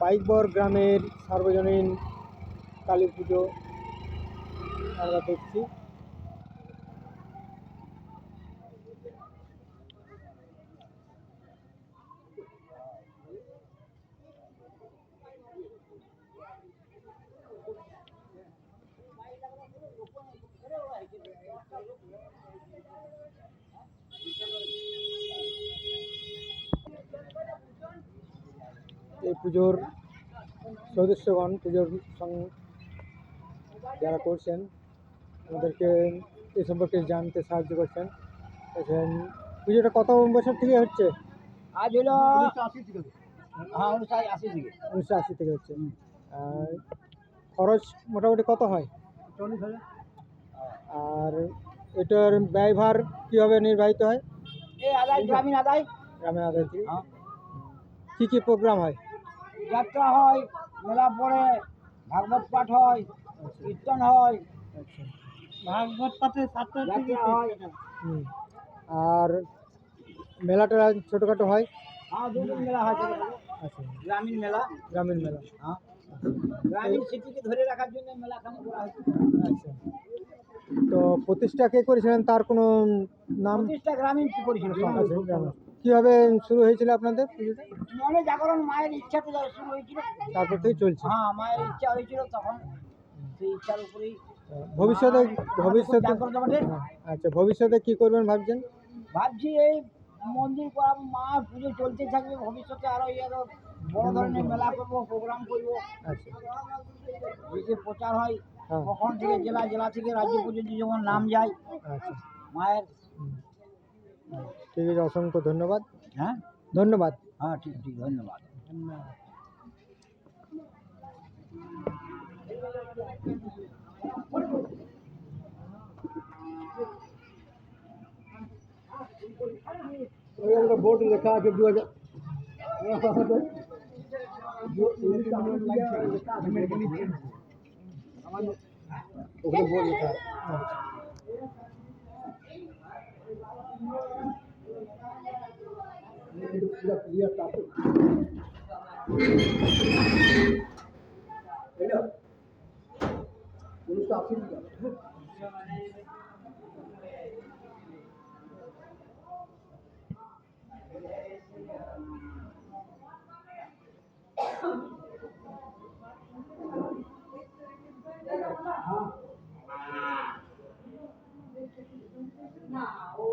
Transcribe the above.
পাইকবর গ্রামের সার্বজনীন কালী পুজো আমরা দেখছি। এই পুজোর সদস্যগণ পুজোর যারা করছেন আমাদেরকে এ সম্পর্কে জানতে সাহায্য করছেন। পুজোটা কত বছর থেকে হচ্ছে? আজ হলো 1980 থেকে হচ্ছে। আর খরচ মোটামুটি কত হয়? 40,000। আর এটার ব্যয়ভার কীভাবে নির্বাহিত হয়? এই আদায় গ্রামীণ আদায় থেকে কী কী প্রোগ্রাম হয়? যাত্রা হয়, মেলা পড়ে, ভাগবত পাঠ হয়, কীর্তন হয়। আচ্ছা, ভাগবত পাঠে যাত্রা হয়। আর মেলাটা ছোটোখাটো হয়? হ্যাঁ, দুদিন মেলা হয়। আচ্ছা, গ্রামীণ মেলা। হ্যাঁ, গ্রামীণ স্মৃতিকে ধরে রাখার জন্য মেলাখানি করা হয়েছে। আচ্ছা, তো প্রতিষ্ঠা কে করেছিলেন তার কোনো নাম? প্রতিষ্ঠা গ্রামীণ কি করেছিল? কীভাবে শুরু হয়েছিল আপনাদের পুজোটা? মনে জাগরণ, মায়ের ইচ্ছাতে শুরু হয়েছিল, তারপর থেকে চলছে। হ্যাঁ, মায়ের ইচ্ছা হয়েছিল তখন সেই ইচ্ছার উপরেই। ভবিষ্যতে আচ্ছা, ভবিষ্যতে কি করবেন ভাবছেন? ভাবছি এই মন্দির করাবো, মা পুজো চলতে থাকবে, ভবিষ্যতে আরো বড় ধরনের মেলা করবো, প্রোগ্রাম করবো। আচ্ছা, যে প্রচার হয় কখন থেকে জেলা থেকে রাজ্য পর্যন্ত যেমন নাম যায়। আচ্ছা, মায়ের। ঠিক আছে, অসংখ্য ধন্যবাদ। হ্যাঁ, ধন্যবাদ। হ্যাঁ, ঠিক ধন্যবাদ। বোর্ড লেখা আছে 2000 ওখানে বোর্ড লেখা আছে। না ও